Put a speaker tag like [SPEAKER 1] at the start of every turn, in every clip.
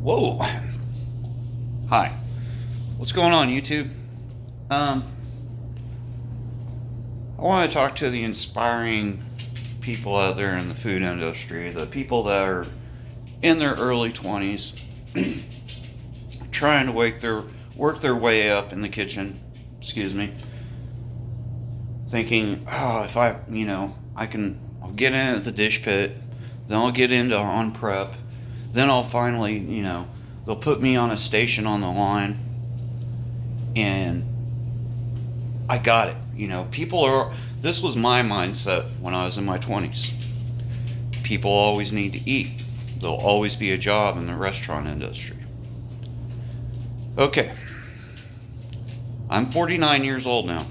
[SPEAKER 1] Whoa. Hi. What's going on, YouTube? Um, I want to talk to the inspiring people out there in the food industry, the people that are in their early 20s, trying to work their way up in the kitchen. Excuse me. Thinking, oh, if I'll get in at the dish pit, then I'll get into on prep, then I'll finally, they'll put me on a station on the line, and I got it. This was my mindset when I was in my 20s. People always need to eat. There'll always be a job in the restaurant industry. Okay, I'm 49 years old now.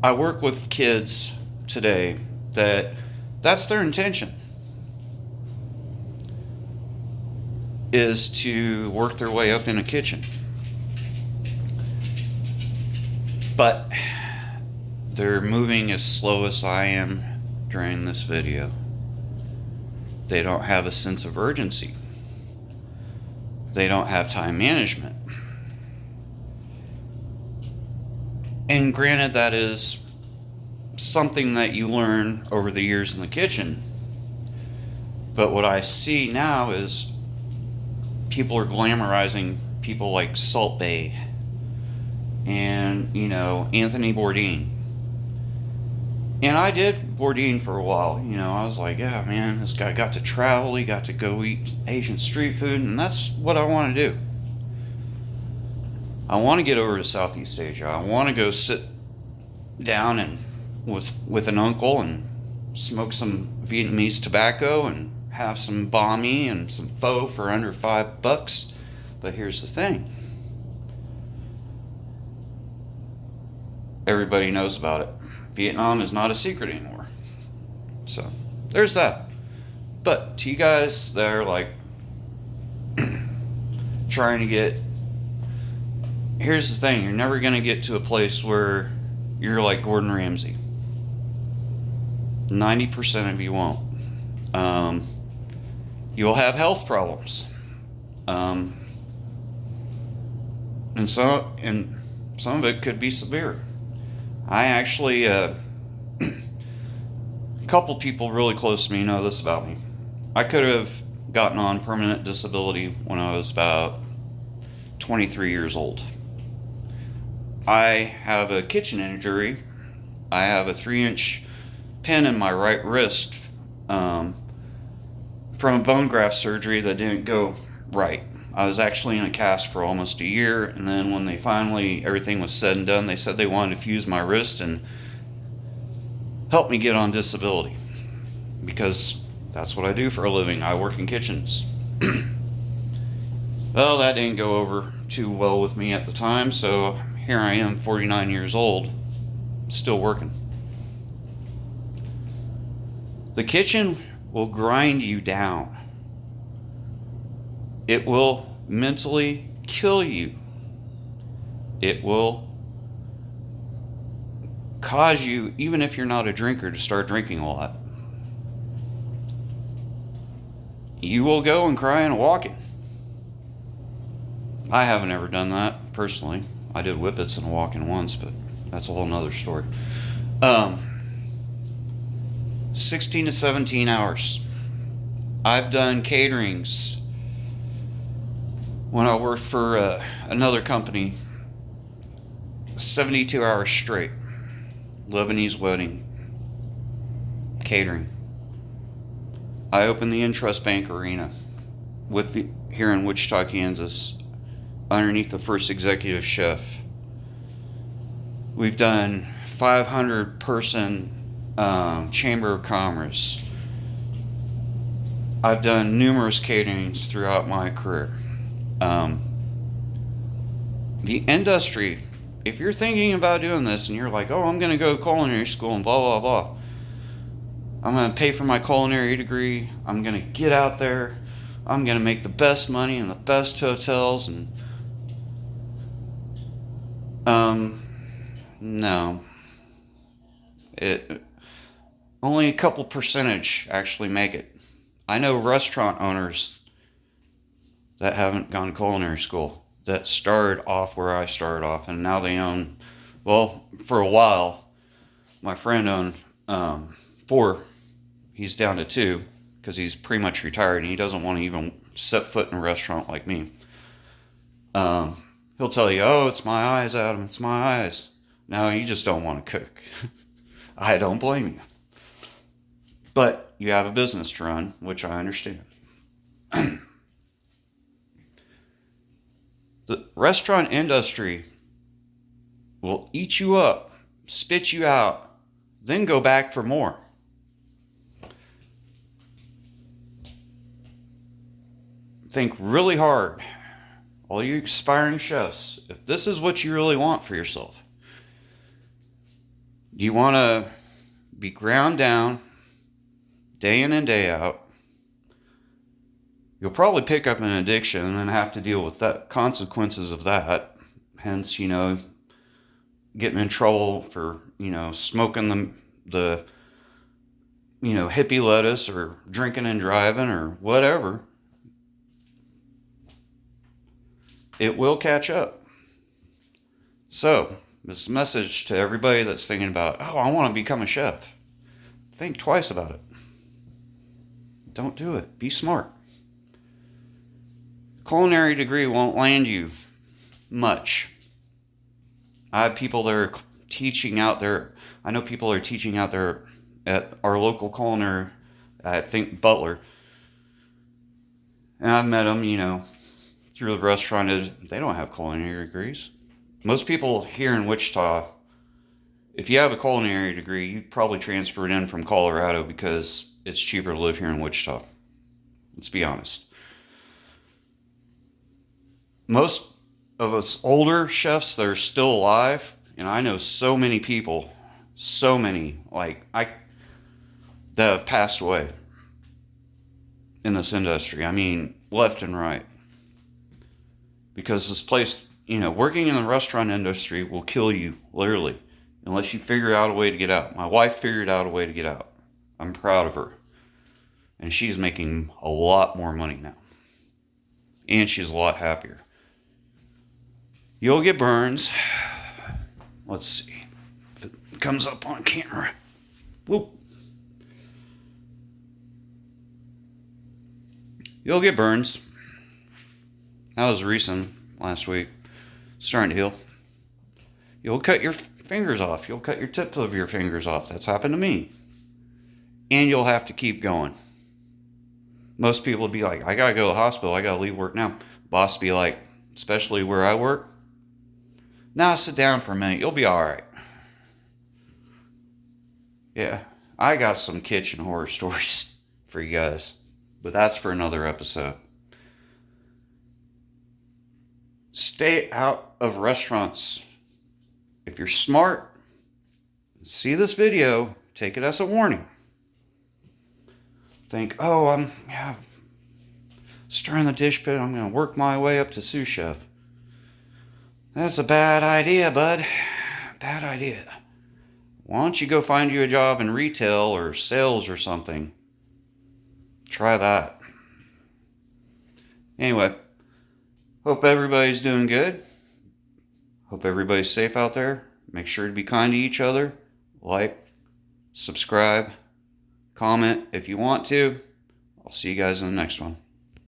[SPEAKER 1] I work with kids today that's their intention, is to work their way up in a kitchen. But they're moving as slow as I am during this video. They don't have a sense of urgency. They don't have time management. And granted, that is something that you learn over the years in the kitchen. But what I see now is people are glamorizing people like Salt Bae and, Anthony Bourdain. And I did Bourdain for a while. I was like, yeah, man, this guy got to travel. He got to go eat Asian street food. And that's what I want to do. I want to get over to Southeast Asia. I want to go sit down and with an uncle and smoke some Vietnamese tobacco and have some banh mi and some pho for under $5. But here's the thing. Everybody knows about it. Vietnam is not a secret anymore. So there's that. But to you guys that are like trying to get, here's the thing, you're never going to get to a place where you're like Gordon Ramsay. 90% of you won't. You'll have health problems. And some of it could be severe. I actually, a couple people really close to me know this about me. I could have gotten on permanent disability when I was about 23 years old. I have a kitchen injury. I have a 3-inch pin in my right wrist from a bone graft surgery that didn't go right. I was actually in a cast for almost a year, and then when everything was said and done, they said they wanted to fuse my wrist and help me get on disability, because that's what I do for a living. I work in kitchens. Well, that didn't go over too well with me at the time, so here I am, 49 years old, still working. The kitchen will grind you down. It will mentally kill you. It will cause you, even if you're not a drinker, to start drinking a lot. You will go and cry in a walk-in. I haven't ever done that personally. I did whippets in a walk-in once, but that's a whole nother story. 16 to 17 hours. I've done caterings when I worked for another company, 72 hours straight. Lebanese wedding, catering. I opened the Intrust Bank Arena here in Wichita, Kansas, underneath the first executive chef. We've done 500 person Chamber of Commerce. I've done numerous caterings throughout my career. The industry, if you're thinking about doing this and you're like, oh, I'm going to go to culinary school and blah, blah, blah, I'm going to pay for my culinary degree, I'm going to get out there, I'm going to make the best money in the best hotels, and no. only a couple percentage actually make it. I know restaurant owners that haven't gone to culinary school that started off where I started off, and now they own, well, for a while, my friend owned 4. He's down to 2 because he's pretty much retired and he doesn't want to even set foot in a restaurant like me. He'll tell you, oh, it's my eyes, Adam, it's my eyes. No, you just don't want to cook. I don't blame you. But you have a business to run, which I understand. The restaurant industry will eat you up, spit you out, then go back for more. Think really hard, all you aspiring chefs, if this is what you really want for yourself. You want to be ground down day in and day out. You'll probably pick up an addiction and then have to deal with the consequences of that. Hence, getting in trouble for, smoking the hippie lettuce or drinking and driving or whatever. It will catch up. So, this message to everybody that's thinking about, oh, I want to become a chef. Think twice about it. Don't do it. Be smart. Culinary degree won't land you much. I have people that are teaching out there. I know people are teaching out there at our local culinary, I think Butler. And I've met them, through the restaurant. They don't have culinary degrees. Most people here in Wichita, if you have a culinary degree, you probably transferred in from Colorado because it's cheaper to live here in Wichita. Let's be honest. Most of us older chefs that are still alive, and I know so many people, that have passed away in this industry. I mean, left and right. Because this place, working in the restaurant industry will kill you, literally, unless you figure out a way to get out. My wife figured out a way to get out. I'm proud of her. And she's making a lot more money now. And she's a lot happier. You'll get burns. Let's see if it comes up on camera. Whoop. You'll get burns. That was recent, last week. Starting to heal. You'll cut your fingers off. You'll cut your tips of your fingers off. That's happened to me. And you'll have to keep going. Most people would be like, I gotta go to the hospital. I gotta leave work now. Boss be like, especially where I work, now sit down for a minute. You'll be all right. Yeah, I got some kitchen horror stories for you guys. But that's for another episode. Stay out of restaurants. If you're smart, see this video, take it as a warning. Think, oh, I'm stirring the dish pit, I'm going to work my way up to sous chef. That's a bad idea, bud. Bad idea. Why don't you go find you a job in retail or sales or something? Try that. Anyway, hope everybody's doing good. Hope everybody's safe out there. Make sure to be kind to each other. Like, subscribe, comment if you want to. I'll see you guys in the next one.